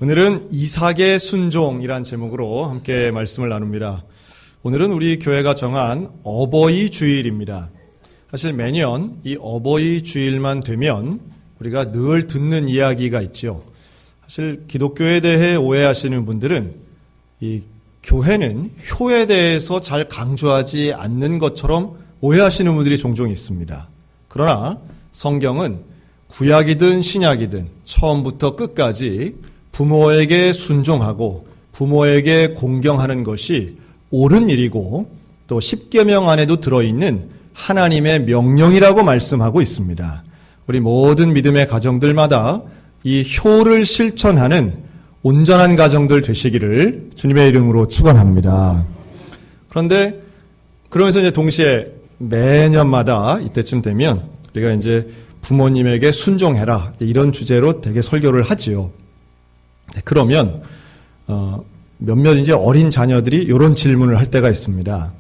오늘은 이삭의 순종이란 제목으로 함께 말씀을 나눕니다. 오늘은 우리 교회가 정한 어버이 주일입니다. 사실 매년 이 어버이 주일만 되면 우리가 늘 듣는 이야기가 있죠. 사실 기독교에 대해 오해하시는 분들은 이 교회는 효에 대해서 잘 강조하지 않는 것처럼 오해하시는 분들이 종종 있습니다. 그러나 성경은 구약이든 신약이든 처음부터 끝까지 부모에게 순종하고 부모에게 공경하는 것이 옳은 일이고 또 십계명 안에도 들어있는 하나님의 명령이라고 말씀하고 있습니다. 우리 모든 믿음의 가정들마다 이 효를 실천하는 온전한 가정들 되시기를 주님의 이름으로 축원합니다. 그런데 그러면서 이제 동시에 매년마다 이때쯤 되면 우리가 이제 부모님에게 순종해라 이런 주제로 되게 설교를 하지요. 그러면 몇몇 이제 어린 자녀들이 이런 질문을 할 때가 있습니다.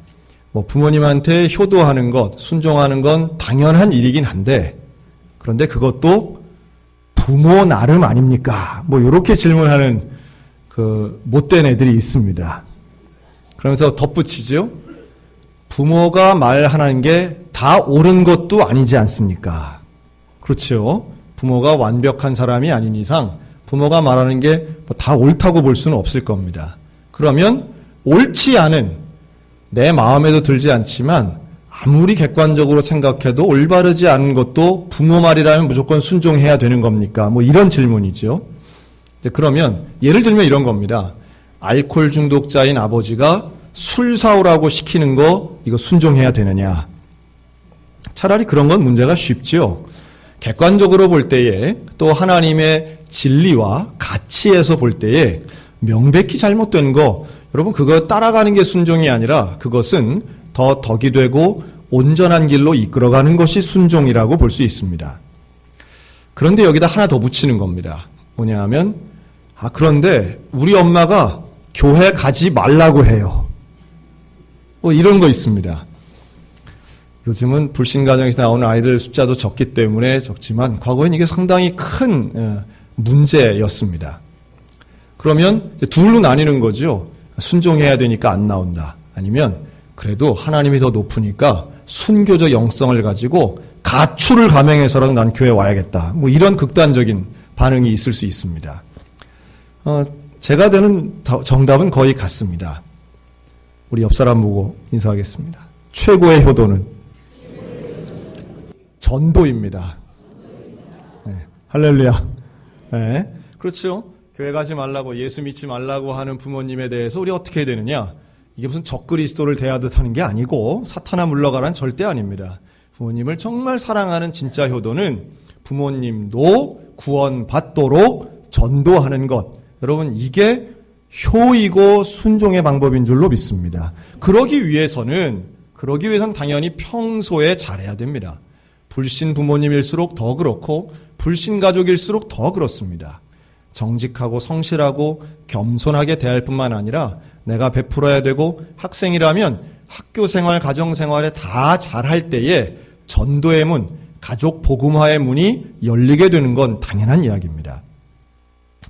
뭐 부모님한테 효도하는 것, 순종하는 건 당연한 일이긴 한데 그런데 그것도 부모 나름 아닙니까? 뭐 이렇게 질문하는 그 못된 애들이 있습니다. 그러면서 덧붙이죠. 부모가 말하는 게 다 옳은 것도 아니지 않습니까? 그렇죠. 부모가 완벽한 사람이 아닌 이상 부모가 말하는 게 다 옳다고 볼 수는 없을 겁니다. 그러면 옳지 않은 내 마음에도 들지 않지만 아무리 객관적으로 생각해도 올바르지 않은 것도 부모 말이라면 무조건 순종해야 되는 겁니까? 뭐 이런 질문이죠. 그러면 예를 들면 이런 겁니다. 알코올 중독자인 아버지가 술 사오라고 시키는 거 이거 순종해야 되느냐? 차라리 그런 건 문제가 쉽죠. 객관적으로 볼 때에 또 하나님의 진리와 가치에서 볼 때에 명백히 잘못된 거 여러분 그거 따라가는 게 순종이 아니라 그것은 더 덕이 되고 온전한 길로 이끌어가는 것이 순종이라고 볼 수 있습니다. 그런데 여기다 하나 더 붙이는 겁니다. 뭐냐 하면 그런데 우리 엄마가 교회 가지 말라고 해요. 뭐 이런 거 있습니다. 요즘은 불신가정에서 나오는 아이들 숫자도 적기 때문에 적지만 과거엔 이게 상당히 큰 문제였습니다. 그러면 둘로 나뉘는 거죠. 순종해야 되니까 안 나온다. 아니면 그래도 하나님이 더 높으니까 순교적 영성을 가지고 가출을 감행해서라도 난 교회 와야겠다. 뭐 이런 극단적인 반응이 있을 수 있습니다. 제가 되는 정답은 거의 같습니다. 우리 옆 사람 보고 인사하겠습니다. 최고의 효도는 전도입니다. 네, 할렐루야. 네, 그렇죠. 교회 가지 말라고 예수 믿지 말라고 하는 부모님에 대해서 우리 어떻게 해야 되느냐? 이게 무슨 적그리스도를 대하듯 하는 게 아니고 사탄아 물러가란 절대 아닙니다. 부모님을 정말 사랑하는 진짜 효도는 부모님도 구원받도록 전도하는 것. 여러분 이게 효이고 순종의 방법인 줄로 믿습니다. 그러기 위해서는 당연히 평소에 잘해야 됩니다. 불신 부모님일수록 더 그렇고 불신 가족일수록 더 그렇습니다. 정직하고 성실하고 겸손하게 대할 뿐만 아니라 내가 베풀어야 되고 학생이라면 학교 생활, 가정 생활에 다 잘할 때에 전도의 문, 가족 복음화의 문이 열리게 되는 건 당연한 이야기입니다.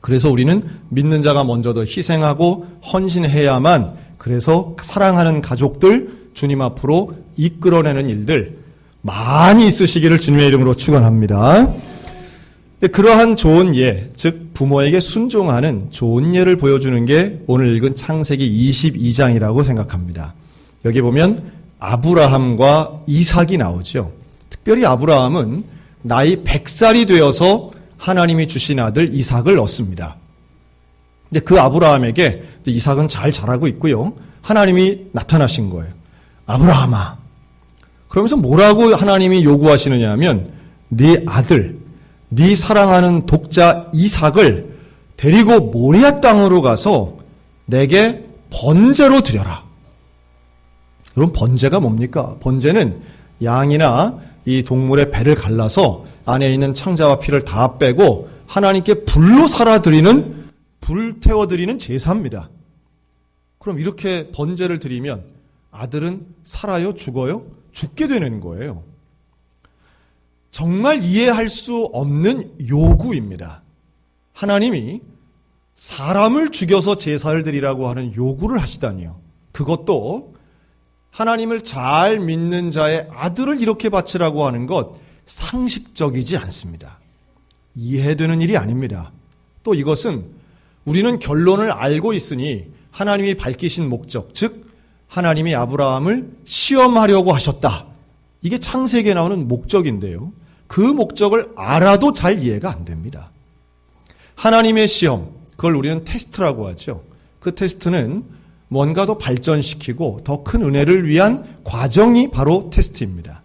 그래서 우리는 믿는 자가 먼저 더 희생하고 헌신해야만 그래서 사랑하는 가족들 주님 앞으로 이끌어내는 일들 많이 있으시기를 주님의 이름으로 축원합니다. 그러한 좋은 예, 즉 부모에게 순종하는 좋은 예를 보여주는 게 오늘 읽은 창세기 22장이라고 생각합니다. 여기 보면 아브라함과 이삭이 나오죠. 특별히 아브라함은 나이 100살이 되어서 하나님이 주신 아들 이삭을 얻습니다. 근데 그 아브라함에게 이삭은 잘 자라고 있고요. 하나님이 나타나신 거예요. 아브라함아. 그러면서 뭐라고 하나님이 요구하시느냐 하면 네 아들, 네 사랑하는 독자 이삭을 데리고 모리아 땅으로 가서 내게 번제로 드려라. 여러분 번제가 뭡니까? 번제는 양이나 이 동물의 배를 갈라서 안에 있는 창자와 피를 다 빼고 하나님께 불로 살아드리는 불 태워드리는 제사입니다. 그럼 이렇게 번제를 드리면 아들은 살아요? 죽어요? 죽게 되는 거예요. 정말 이해할 수 없는 요구입니다. 하나님이 사람을 죽여서 제사를 드리라고 하는 요구를 하시다니요. 그것도 하나님을 잘 믿는 자의 아들을 이렇게 바치라고 하는 것 상식적이지 않습니다. 이해되는 일이 아닙니다. 또 이것은 우리는 결론을 알고 있으니 하나님이 밝히신 목적, 즉 하나님이 아브라함을 시험하려고 하셨다. 이게 창세기에 나오는 목적인데요. 그 목적을 알아도 잘 이해가 안 됩니다. 하나님의 시험, 그걸 우리는 테스트라고 하죠. 그 테스트는 뭔가 더 발전시키고 더 큰 은혜를 위한 과정이 바로 테스트입니다.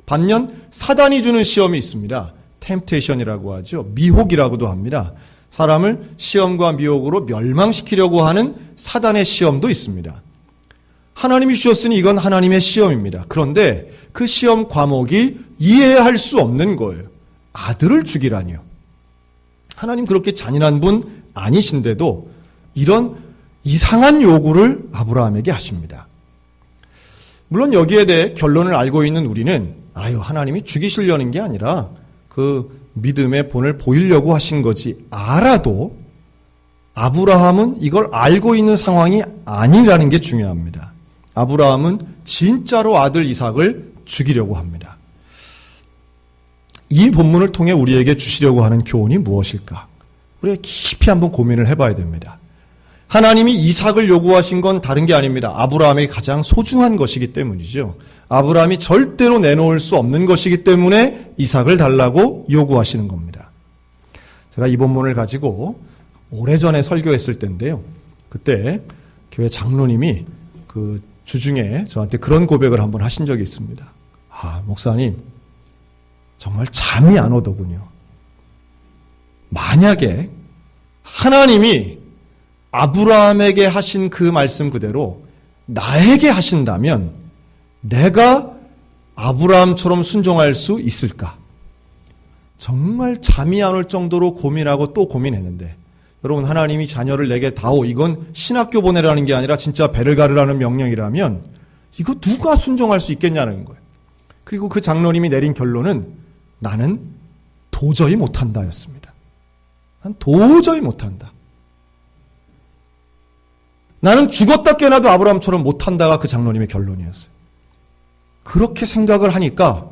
반면 사단이 주는 시험이 있습니다. 템테이션이라고 하죠. 미혹이라고도 합니다. 사람을 시험과 미혹으로 멸망시키려고 하는 사단의 시험도 있습니다. 하나님이 주셨으니 이건 하나님의 시험입니다. 그런데 그 시험 과목이 이해할 수 없는 거예요. 아들을 죽이라니요. 하나님 그렇게 잔인한 분 아니신데도 이런 이상한 요구를 아브라함에게 하십니다. 물론 여기에 대해 결론을 알고 있는 우리는 하나님이 죽이시려는 게 아니라 그 믿음의 본을 보이려고 하신 거지 알아도 아브라함은 이걸 알고 있는 상황이 아니라는 게 중요합니다. 아브라함은 진짜로 아들 이삭을 죽이려고 합니다. 이 본문을 통해 우리에게 주시려고 하는 교훈이 무엇일까? 우리가 깊이 한번 고민을 해봐야 됩니다. 하나님이 이삭을 요구하신 건 다른 게 아닙니다. 아브라함에게 가장 소중한 것이기 때문이죠. 아브라함이 절대로 내놓을 수 없는 것이기 때문에 이삭을 달라고 요구하시는 겁니다. 제가 이 본문을 가지고 오래전에 설교했을 때인데요. 그때 교회 장로님이 그 주중에 저한테 그런 고백을 한번 하신 적이 있습니다. 목사님, 정말 잠이 안 오더군요. 만약에 하나님이 아브라함에게 하신 그 말씀 그대로 나에게 하신다면 내가 아브라함처럼 순종할 수 있을까? 정말 잠이 안 올 정도로 고민하고 또 고민했는데, 여러분, 하나님이 자녀를 내게 다오, 이건 신학교 보내라는 게 아니라 진짜 배를 가르라는 명령이라면 이거 누가 순종할 수 있겠냐는 거예요. 그리고 그 장로님이 내린 결론은 나는 도저히 못한다였습니다. 난 도저히 못한다. 나는 죽었다 깨어나도 아브라함처럼 못한다가 그 장로님의 결론이었어요. 그렇게 생각을 하니까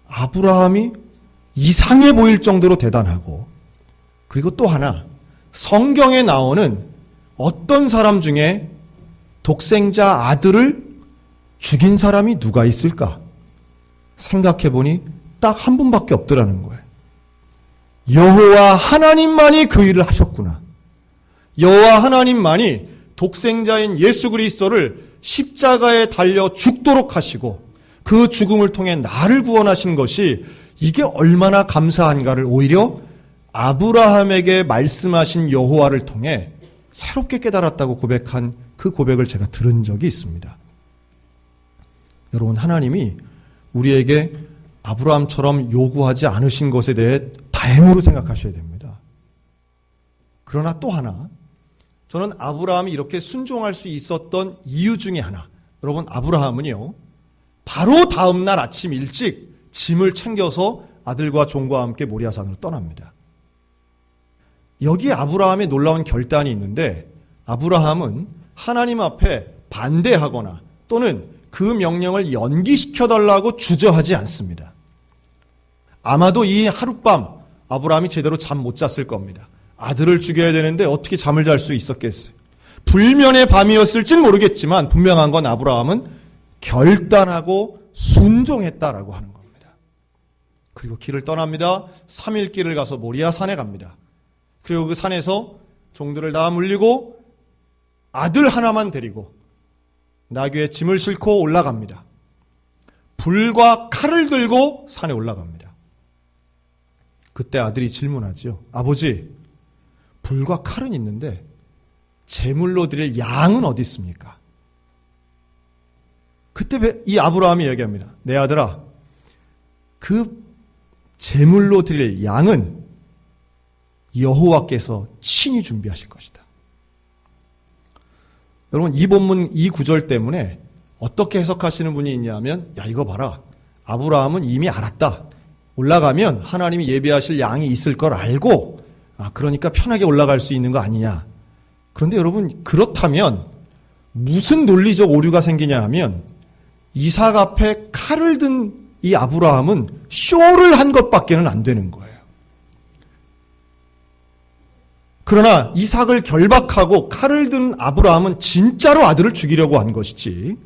아브라함이 이상해 보일 정도로 대단하고, 그리고 또 하나, 성경에 나오는 어떤 사람 중에 독생자 아들을 죽인 사람이 누가 있을까? 생각해보니 딱 한 분밖에 없더라는 거예요. 여호와 하나님만이 그 일을 하셨구나. 여호와 하나님만이 독생자인 예수 그리스도를 십자가에 달려 죽도록 하시고 그 죽음을 통해 나를 구원하신 것이 이게 얼마나 감사한가를 오히려 아브라함에게 말씀하신 여호와를 통해 새롭게 깨달았다고 고백한 그 고백을 제가 들은 적이 있습니다. 여러분, 하나님이 우리에게 아브라함처럼 요구하지 않으신 것에 대해 다행으로 생각하셔야 됩니다. 그러나 또 하나, 저는 아브라함이 이렇게 순종할 수 있었던 이유 중에 하나, 여러분, 아브라함은요 바로 다음 날 아침 일찍 짐을 챙겨서 아들과 종과 함께 모리아산으로 떠납니다. 여기에 아브라함의 놀라운 결단이 있는데, 아브라함은 하나님 앞에 반대하거나 또는 그 명령을 연기시켜달라고 주저하지 않습니다. 아마도 이 하룻밤 아브라함이 제대로 잠 못 잤을 겁니다. 아들을 죽여야 되는데 어떻게 잠을 잘 수 있었겠어요? 불면의 밤이었을진 모르겠지만 분명한 건 아브라함은 결단하고 순종했다라고 하는 겁니다. 그리고 길을 떠납니다. 3일 길을 가서 모리아산에 갑니다. 그리고 그 산에서 종들을 다 물리고 아들 하나만 데리고 나귀에 짐을 싣고 올라갑니다. 불과 칼을 들고 산에 올라갑니다. 그때 아들이 질문하죠. 아버지, 불과 칼은 있는데 제물로 드릴 양은 어디 있습니까? 그때 이 아브라함이 얘기합니다. 내 아들아, 그 제물로 드릴 양은 여호와께서 친히 준비하실 것이다. 여러분, 이 본문 이 구절 때문에 어떻게 해석하시는 분이 있냐면, 야, 이거 봐라, 아브라함은 이미 알았다. 올라가면 하나님이 예비하실 양이 있을 걸 알고 그러니까 편하게 올라갈 수 있는 거 아니냐. 그런데 여러분 그렇다면 무슨 논리적 오류가 생기냐 하면 이삭 앞에 칼을 든 이 아브라함은 쇼를 한 것밖에는 안 되는 거예요. 그러나 이삭을 결박하고 칼을 든 아브라함은 진짜로 아들을 죽이려고 한 것이지,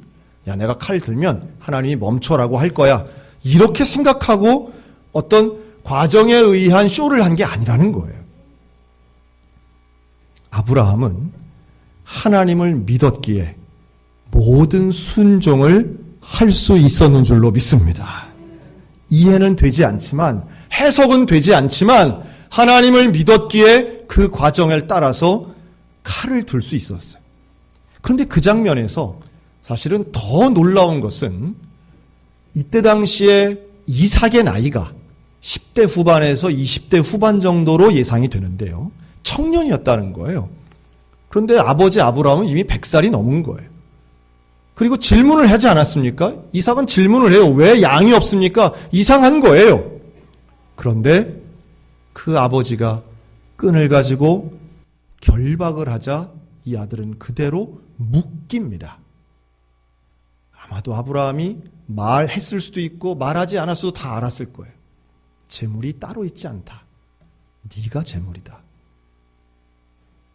야 내가 칼 들면 하나님이 멈춰라고 할 거야, 이렇게 생각하고 어떤 과정에 의한 쇼를 한 게 아니라는 거예요. 아브라함은 하나님을 믿었기에 모든 순종을 할 수 있었는 줄로 믿습니다. 이해는 되지 않지만, 해석은 되지 않지만 하나님을 믿었기에 그 과정을 따라서 칼을 들 수 있었어요. 그런데 그 장면에서 사실은 더 놀라운 것은 이때 당시에 이삭의 나이가 10대 후반에서 20대 후반 정도로 예상이 되는데요. 청년이었다는 거예요. 그런데 아버지 아브라함은 이미 100살이 넘은 거예요. 그리고 질문을 하지 않았습니까? 이삭은 질문을 해요. 왜 양이 없습니까? 이상한 거예요. 그런데 그 아버지가 끈을 가지고 결박을 하자 이 아들은 그대로 묶입니다. 아마도 아브라함이 말했을 수도 있고 말하지 않았어도 다 알았을 거예요. 재물이 따로 있지 않다. 네가 재물이다.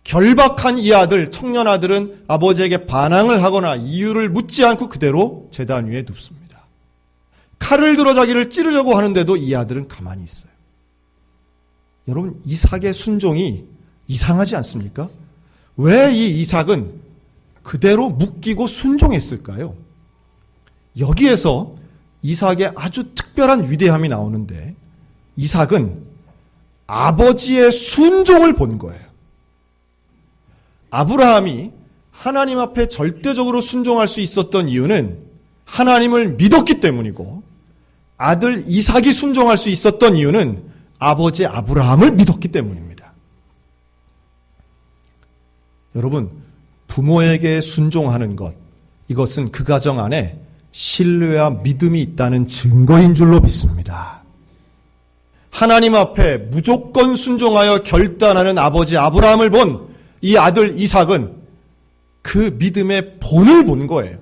결박한 이 아들, 청년 아들은 아버지에게 반항을 하거나 이유를 묻지 않고 그대로 제단 위에 눕습니다. 칼을 들어 자기를 찌르려고 하는데도 이 아들은 가만히 있어요. 여러분, 이삭의 순종이 이상하지 않습니까? 왜 이 이삭은 그대로 묶이고 순종했을까요? 여기에서 이삭의 아주 특별한 위대함이 나오는데, 이삭은 아버지의 순종을 본 거예요. 아브라함이 하나님 앞에 절대적으로 순종할 수 있었던 이유는 하나님을 믿었기 때문이고, 아들 이삭이 순종할 수 있었던 이유는 아버지 아브라함을 믿었기 때문입니다. 여러분, 부모에게 순종하는 것, 이것은 그 가정 안에 신뢰와 믿음이 있다는 증거인 줄로 믿습니다. 하나님 앞에 무조건 순종하여 결단하는 아버지 아브라함을 본 이 아들 이삭은 그 믿음의 본을 본 거예요.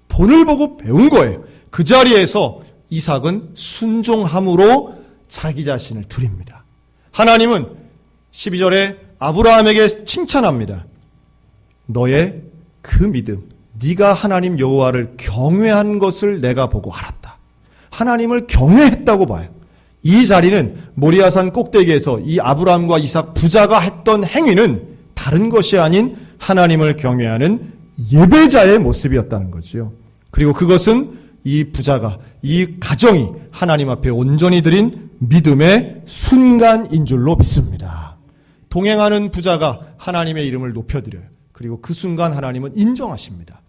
본을 보고 배운 거예요. 그 자리에서 이삭은 순종함으로 자기 자신을 드립니다. 하나님은 12절에 아브라함에게 칭찬합니다. 너의 그 믿음, 네가 하나님 여호와를 경외한 것을 내가 보고 알았다. 하나님을 경외했다고 봐요. 이 자리는 모리아산 꼭대기에서 이 아브라함과 이삭 부자가 했던 행위는 다른 것이 아닌 하나님을 경외하는 예배자의 모습이었다는 거죠. 그리고 그것은 이 부자가, 이 가정이 하나님 앞에 온전히 드린 믿음의 순간인 줄로 믿습니다. 동행하는 부자가 하나님의 이름을 높여드려요. 그리고 그 순간 하나님은 인정하십니다.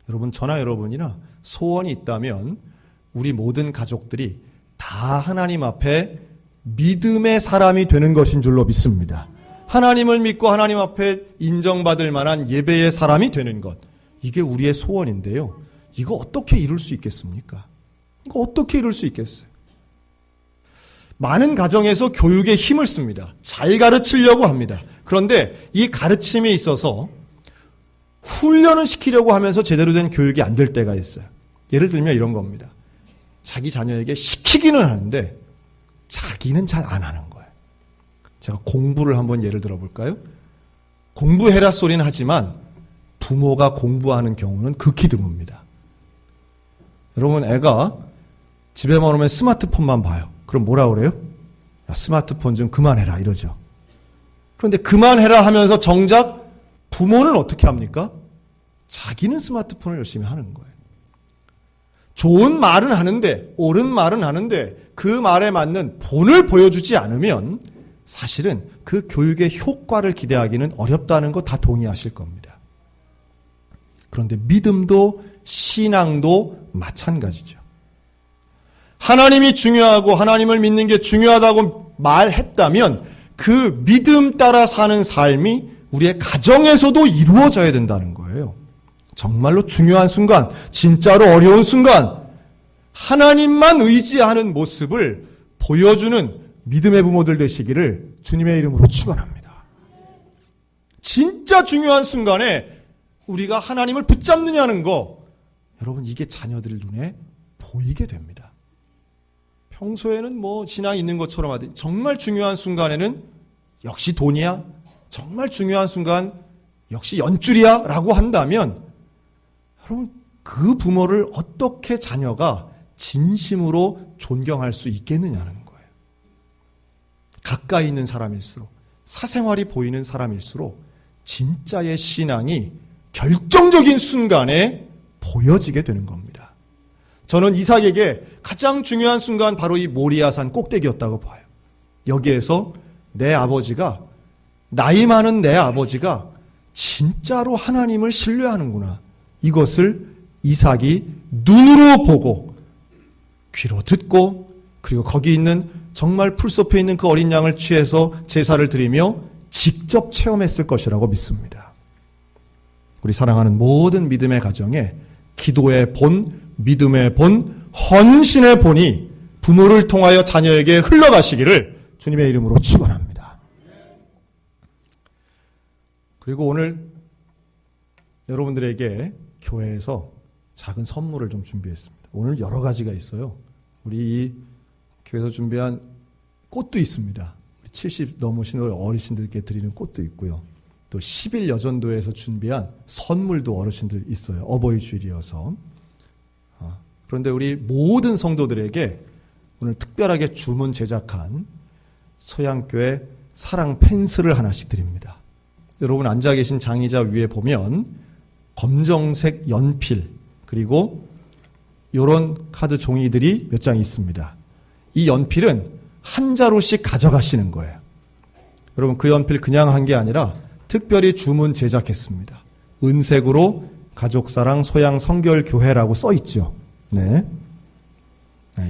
여러분, 저나 여러분이나 소원이 있다면 우리 모든 가족들이 다 하나님 앞에 믿음의 사람이 되는 것인 줄로 믿습니다. 하나님을 믿고 하나님 앞에 인정받을 만한 예배의 사람이 되는 것, 이게 우리의 소원인데요. 이거 어떻게 이룰 수 있겠습니까? 이거 어떻게 이룰 수 있겠어요? 많은 가정에서 교육에 힘을 씁니다. 잘 가르치려고 합니다. 그런데 이 가르침에 있어서 훈련을 시키려고 하면서 제대로 된 교육이 안 될 때가 있어요. 예를 들면 이런 겁니다. 자기 자녀에게 시키기는 하는데 자기는 잘 안 하는 거예요. 제가 공부를 한번 예를 들어볼까요? 공부해라 소리는 하지만 부모가 공부하는 경우는 극히 드뭅니다. 여러분, 애가 집에만 오면 스마트폰만 봐요. 그럼 뭐라 그래요? 야, 스마트폰 좀 그만해라 이러죠. 그런데 그만해라 하면서 정작 부모는 어떻게 합니까? 자기는 스마트폰을 열심히 하는 거예요. 좋은 말은 하는데, 옳은 말은 하는데 그 말에 맞는 본을 보여주지 않으면 사실은 그 교육의 효과를 기대하기는 어렵다는 거 다 동의하실 겁니다. 그런데 믿음도 신앙도 마찬가지죠. 하나님이 중요하고 하나님을 믿는 게 중요하다고 말했다면 그 믿음 따라 사는 삶이 우리의 가정에서도 이루어져야 된다는 거예요. 정말로 중요한 순간, 진짜로 어려운 순간 하나님만 의지하는 모습을 보여주는 믿음의 부모들 되시기를 주님의 이름으로 축원합니다. 진짜 중요한 순간에 우리가 하나님을 붙잡느냐는 거, 여러분 이게 자녀들 눈에 보이게 됩니다. 평소에는 뭐 신앙이 있는 것처럼 하듯 정말 중요한 순간에는 역시 돈이야? 정말 중요한 순간 역시 연줄이야? 라고 한다면 여러분 그 부모를 어떻게 자녀가 진심으로 존경할 수 있겠느냐는 거예요. 가까이 있는 사람일수록, 사생활이 보이는 사람일수록 진짜의 신앙이 결정적인 순간에 보여지게 되는 겁니다. 저는 이삭에게 가장 중요한 순간 바로 이 모리아산 꼭대기였다고 봐요. 여기에서 내 아버지가, 나이 많은 내 아버지가 진짜로 하나님을 신뢰하는구나, 이것을 이삭이 눈으로 보고 귀로 듣고, 그리고 거기 있는 정말 풀숲에 있는 그 어린 양을 취해서 제사를 드리며 직접 체험했을 것이라고 믿습니다. 우리 사랑하는 모든 믿음의 가정에 기도의 본, 믿음의 본, 헌신의 본이 부모를 통하여 자녀에게 흘러가시기를 주님의 이름으로 축원합니다. 그리고 오늘 여러분들에게 교회에서 작은 선물을 좀 준비했습니다. 오늘 여러 가지가 있어요. 우리 이 교회에서 준비한 꽃도 있습니다. 70 넘으신 어르신들께 드리는 꽃도 있고요. 또 10일 여전도에서 준비한 선물도 어르신들 있어요. 어버이 주일이어서. 그런데 우리 모든 성도들에게 오늘 특별하게 주문 제작한 소양교회 사랑 펜슬을 하나씩 드립니다. 여러분 앉아 계신 장의자 위에 보면 검정색 연필, 그리고 이런 카드 종이들이 몇 장 있습니다. 이 연필은 한 자루씩 가져가시는 거예요. 여러분 그 연필 그냥 한 게 아니라 특별히 주문 제작했습니다. 은색으로 가족사랑 소양 성결교회라고 써 있죠. 네.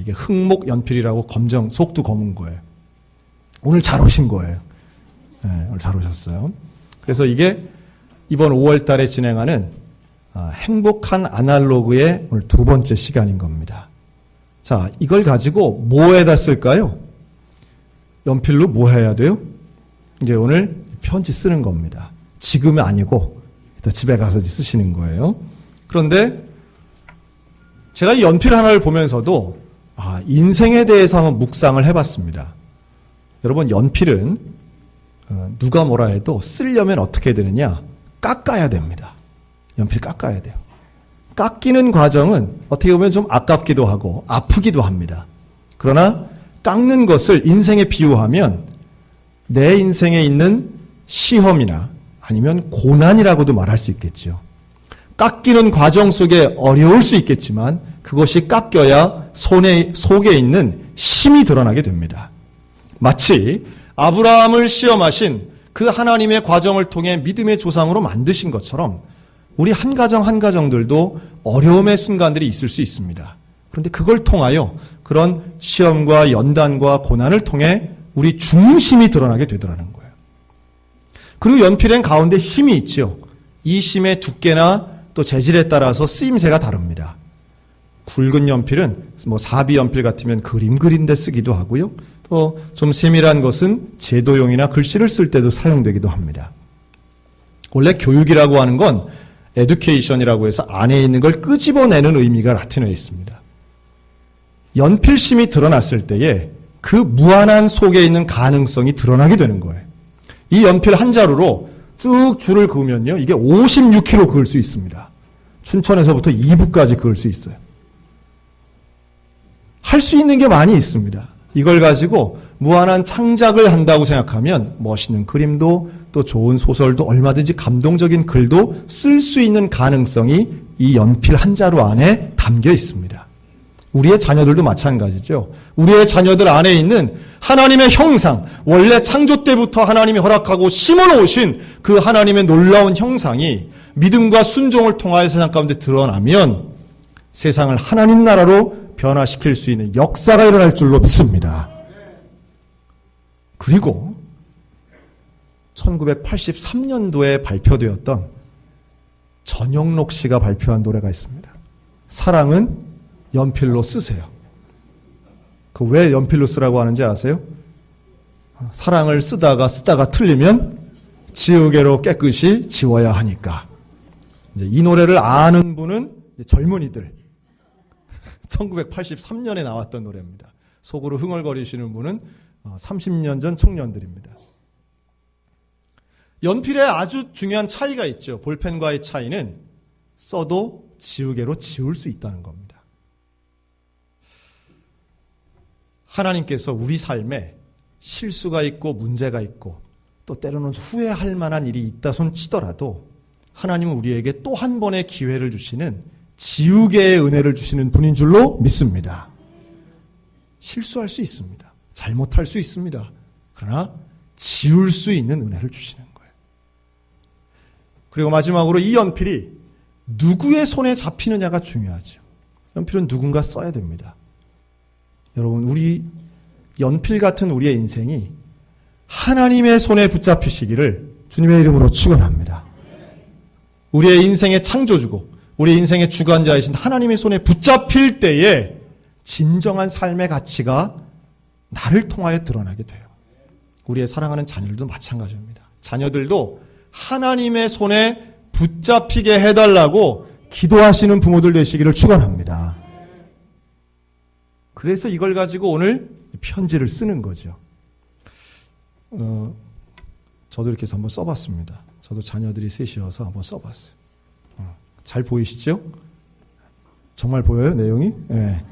이게 흑목 연필이라고 검정, 속도 검은 거예요. 오늘 잘 오신 거예요. 네, 오늘 잘 오셨어요. 그래서 이게 이번 5월 달에 진행하는 행복한 아날로그의 오늘 두 번째 시간인 겁니다. 자, 이걸 가지고 뭐에다 쓸까요? 연필로 뭐 해야 돼요? 이제 오늘 편지 쓰는 겁니다. 지금은 아니고 이따 집에 가서 쓰시는 거예요. 그런데 제가 이 연필 하나를 보면서도 인생에 대해서 한번 묵상을 해봤습니다. 여러분 연필은 누가 뭐라 해도 쓰려면 어떻게 되느냐? 깎아야 됩니다. 연필 깎아야 돼요. 깎이는 과정은 어떻게 보면 좀 아깝기도 하고 아프기도 합니다. 그러나 깎는 것을 인생에 비유하면 내 인생에 있는 시험이나 아니면 고난이라고도 말할 수 있겠죠. 깎이는 과정 속에 어려울 수 있겠지만 그것이 깎여야 속에 있는 힘이 드러나게 됩니다. 마치 아브라함을 시험하신 그 하나님의 과정을 통해 믿음의 조상으로 만드신 것처럼 우리 한 가정 한 가정들도 어려움의 순간들이 있을 수 있습니다. 그런데 그걸 통하여 그런 시험과 연단과 고난을 통해 우리 중심이 드러나게 되더라는 거예요. 그리고 연필엔 가운데 심이 있죠. 이 심의 두께나 또 재질에 따라서 쓰임새가 다릅니다. 굵은 연필은 사비 연필 같으면 그림 그린 데 쓰기도 하고요. 또 좀 세밀한 것은 제도용이나 글씨를 쓸 때도 사용되기도 합니다. 원래 교육이라고 하는 건 에듀케이션이라고 해서 안에 있는 걸 끄집어내는 의미가 라틴어에 있습니다. 연필심이 드러났을 때에 그 무한한 속에 있는 가능성이 드러나게 되는 거예요. 이 연필 한 자루로 쭉 줄을 그으면요, 이게 56km 그을 수 있습니다. 춘천에서부터 이북까지 그을 수 있어요. 할 수 있는 게 많이 있습니다. 이걸 가지고 무한한 창작을 한다고 생각하면 멋있는 그림도 또 좋은 소설도 얼마든지 감동적인 글도 쓸 수 있는 가능성이 이 연필 한 자루 안에 담겨 있습니다. 우리의 자녀들도 마찬가지죠. 우리의 자녀들 안에 있는 하나님의 형상, 원래 창조 때부터 하나님이 허락하고 심어놓으신 그 하나님의 놀라운 형상이 믿음과 순종을 통하여 세상 가운데 드러나면 세상을 하나님 나라로 변화시킬 수 있는 역사가 일어날 줄로 믿습니다. 그리고 1983년도에 발표되었던 전영록 씨가 발표한 노래가 있습니다. 사랑은 연필로 쓰세요. 그 왜 연필로 쓰라고 하는지 아세요? 사랑을 쓰다가 틀리면 지우개로 깨끗이 지워야 하니까. 이제 이 노래를 아는 분은 젊은이들. 1983년에 나왔던 노래입니다. 속으로 흥얼거리시는 분은 30년 전 청년들입니다. 연필에 아주 중요한 차이가 있죠. 볼펜과의 차이는 써도 지우개로 지울 수 있다는 겁니다. 하나님께서 우리 삶에 실수가 있고 문제가 있고 또 때로는 후회할 만한 일이 있다 손 치더라도 하나님은 우리에게 또 한 번의 기회를 주시는 지우개의 은혜를 주시는 분인 줄로 믿습니다. 실수할 수 있습니다. 잘못할 수 있습니다. 그러나 지울 수 있는 은혜를 주시는 거예요. 그리고 마지막으로 이 연필이 누구의 손에 잡히느냐가 중요하죠. 연필은 누군가 써야 됩니다. 여러분, 우리 연필 같은 우리의 인생이 하나님의 손에 붙잡히시기를 주님의 이름으로 축원합니다. 우리의 인생의 창조주고 우리 인생의 주관자이신 하나님의 손에 붙잡힐 때에 진정한 삶의 가치가 나를 통하여 드러나게 돼요. 우리의 사랑하는 자녀들도 마찬가지입니다. 자녀들도 하나님의 손에 붙잡히게 해달라고 기도하시는 부모들 되시기를 축원합니다. 그래서 이걸 가지고 오늘 편지를 쓰는 거죠. 저도 이렇게 해서 한번 써봤습니다. 저도 자녀들이 셋이어서 한번 써봤어요. 잘 보이시죠? 정말 보여요, 내용이? 네.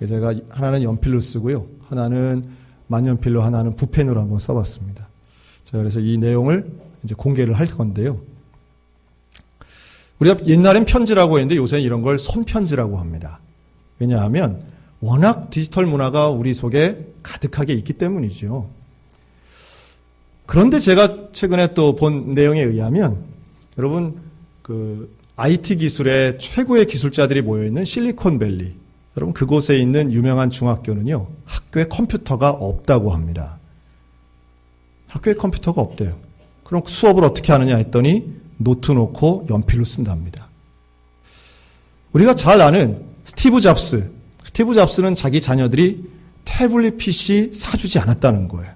제가 하나는 연필로 쓰고요. 하나는 만연필로, 하나는 붓펜으로 한번 써봤습니다. 자, 그래서 이 내용을 이제 공개를 할 건데요. 우리가 옛날엔 편지라고 했는데 요새는 이런 걸 손편지라고 합니다. 왜냐하면 워낙 디지털 문화가 우리 속에 가득하게 있기 때문이죠. 그런데 제가 최근에 또 본 내용에 의하면 여러분 IT 기술의 최고의 기술자들이 모여있는 실리콘밸리, 여러분 그곳에 있는 유명한 중학교는요, 학교에 컴퓨터가 없다고 합니다. 학교에 컴퓨터가 없대요. 그럼 수업을 어떻게 하느냐 했더니 노트 놓고 연필로 쓴답니다. 우리가 잘 아는 스티브 잡스는 자기 자녀들이 태블릿 PC 사주지 않았다는 거예요.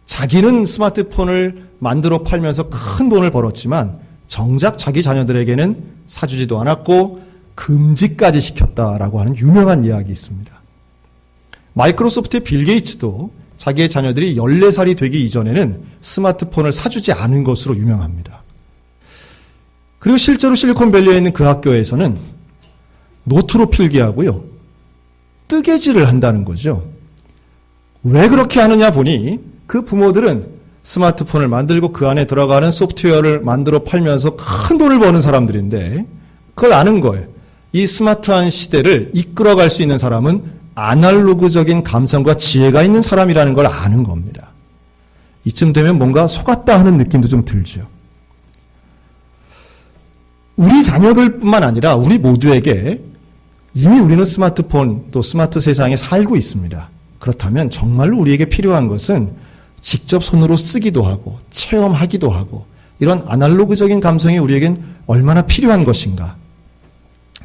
자기는 스마트폰을 만들어 팔면서 큰 돈을 벌었지만 정작 자기 자녀들에게는 사주지도 않았고 금지까지 시켰다라고 하는 유명한 이야기 있습니다. 마이크로소프트의 빌 게이츠도 자기의 자녀들이 14살이 되기 이전에는 스마트폰을 사주지 않은 것으로 유명합니다. 그리고 실제로 실리콘밸리에 있는 그 학교에서는 노트로 필기하고요, 뜨개질을 한다는 거죠. 왜 그렇게 하느냐 보니 그 부모들은 스마트폰을 만들고 그 안에 들어가는 소프트웨어를 만들어 팔면서 큰 돈을 버는 사람들인데 그걸 아는 거예요. 이 스마트한 시대를 이끌어갈 수 있는 사람은 아날로그적인 감성과 지혜가 있는 사람이라는 걸 아는 겁니다. 이쯤 되면 뭔가 속았다 하는 느낌도 좀 들죠. 우리 자녀들뿐만 아니라 우리 모두에게 이미 우리는 스마트폰 또 스마트 세상에 살고 있습니다. 그렇다면 정말로 우리에게 필요한 것은 직접 손으로 쓰기도 하고 체험하기도 하고 이런 아날로그적인 감성이 우리에겐 얼마나 필요한 것인가.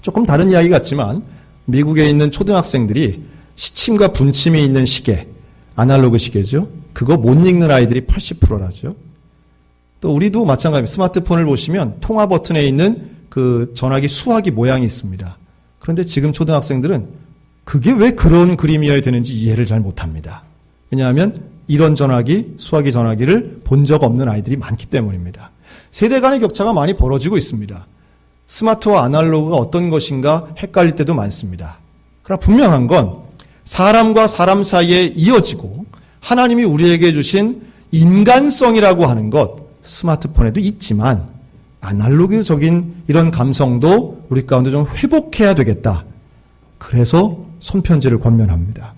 조금 다른 이야기 같지만 미국에 있는 초등학생들이 시침과 분침이 있는 시계, 아날로그 시계죠. 그거 못 읽는 아이들이 80%라죠. 또 우리도 마찬가지입니다. 스마트폰을 보시면 통화 버튼에 있는 그 전화기 수화기 모양이 있습니다. 그런데 지금 초등학생들은 그게 왜 그런 그림이어야 되는지 이해를 잘 못합니다. 왜냐하면 이런 전화기, 수화기 전화기를 본 적 없는 아이들이 많기 때문입니다. 세대 간의 격차가 많이 벌어지고 있습니다. 스마트와 아날로그가 어떤 것인가 헷갈릴 때도 많습니다. 그러나 분명한 건 사람과 사람 사이에 이어지고 하나님이 우리에게 주신 인간성이라고 하는 것, 스마트폰에도 있지만 아날로그적인 이런 감성도 우리 가운데 좀 회복해야 되겠다. 그래서 손편지를 권면합니다.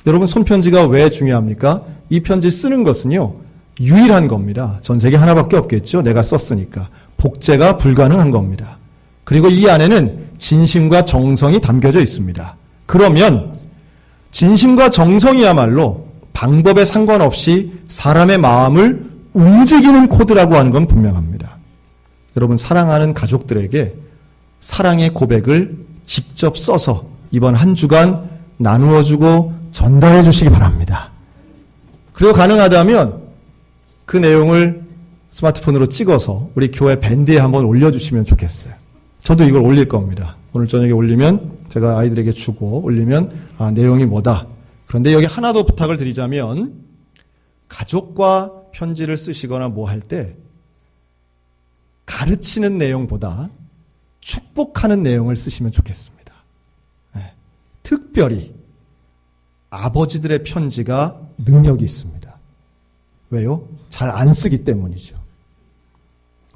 여러분, 손편지가 왜 중요합니까? 이 편지 쓰는 것은요, 유일한 겁니다. 전 세계 하나밖에 없겠죠. 내가 썼으니까. 복제가 불가능한 겁니다. 그리고 이 안에는 진심과 정성이 담겨져 있습니다. 그러면 진심과 정성이야말로 방법에 상관없이 사람의 마음을 움직이는 코드라고 하는 건 분명합니다. 여러분, 사랑하는 가족들에게 사랑의 고백을 직접 써서 이번 한 주간 나누어주고 전달해 주시기 바랍니다. 그리고 가능하다면 그 내용을 스마트폰으로 찍어서 우리 교회 밴드에 한번 올려주시면 좋겠어요. 저도 이걸 올릴 겁니다. 오늘 저녁에 올리면 제가 아이들에게 주고 올리면 내용이 뭐다. 그런데 여기 하나 더 부탁을 드리자면 가족과 편지를 쓰시거나 뭐 할 때 가르치는 내용보다 축복하는 내용을 쓰시면 좋겠습니다. 네. 특별히 아버지들의 편지가 능력이 있습니다. 왜요? 잘 안 쓰기 때문이죠.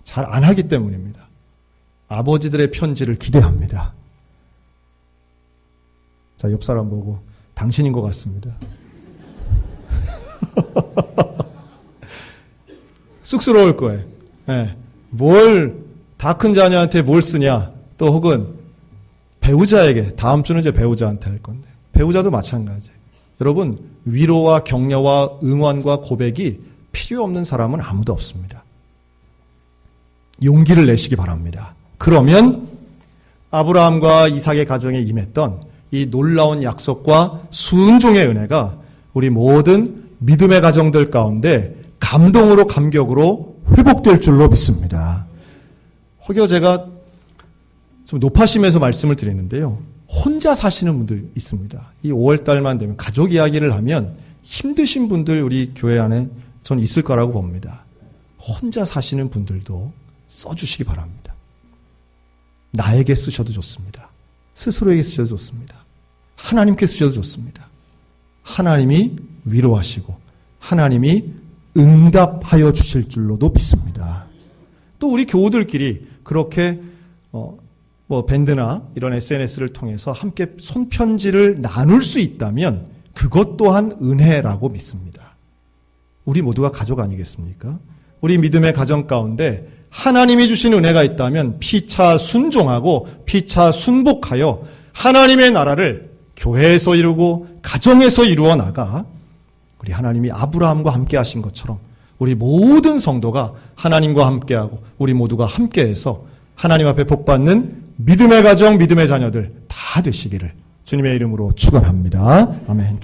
잘 안 하기 때문입니다. 아버지들의 편지를 기대합니다. 자, 옆 사람 보고 당신인 것 같습니다. 쑥스러울 거예요. 네. 다 큰 자녀한테 뭘 쓰냐, 또 혹은 배우자에게, 다음 주는 이제 배우자한테 할 건데, 배우자도 마찬가지예요. 여러분, 위로와 격려와 응원과 고백이 필요 없는 사람은 아무도 없습니다. 용기를 내시기 바랍니다. 그러면 아브라함과 이삭의 가정에 임했던 이 놀라운 약속과 순종의 은혜가 우리 모든 믿음의 가정들 가운데 감동으로 감격으로 회복될 줄로 믿습니다. 혹여 제가 좀 높아심에서 말씀을 드리는데요. 혼자 사시는 분들 있습니다. 이 5월달만 되면 가족 이야기를 하면 힘드신 분들 우리 교회 안에 전 있을 거라고 봅니다. 혼자 사시는 분들도 써주시기 바랍니다. 나에게 쓰셔도 좋습니다. 스스로에게 쓰셔도 좋습니다. 하나님께 쓰셔도 좋습니다. 하나님이 위로하시고 하나님이 응답하여 주실 줄로도 믿습니다. 또 우리 교우들끼리 그렇게 밴드나 이런 SNS를 통해서 함께 손편지를 나눌 수 있다면 그것 또한 은혜라고 믿습니다. 우리 모두가 가족 아니겠습니까? 우리 믿음의 가정 가운데 하나님이 주신 은혜가 있다면 피차 순종하고 피차 순복하여 하나님의 나라를 교회에서 이루고 가정에서 이루어 나가 우리 하나님이 아브라함과 함께 하신 것처럼 우리 모든 성도가 하나님과 함께하고 우리 모두가 함께해서 하나님 앞에 복받는 믿음의 가정, 믿음의 자녀들 다 되시기를 주님의 이름으로 축원합니다. 아멘.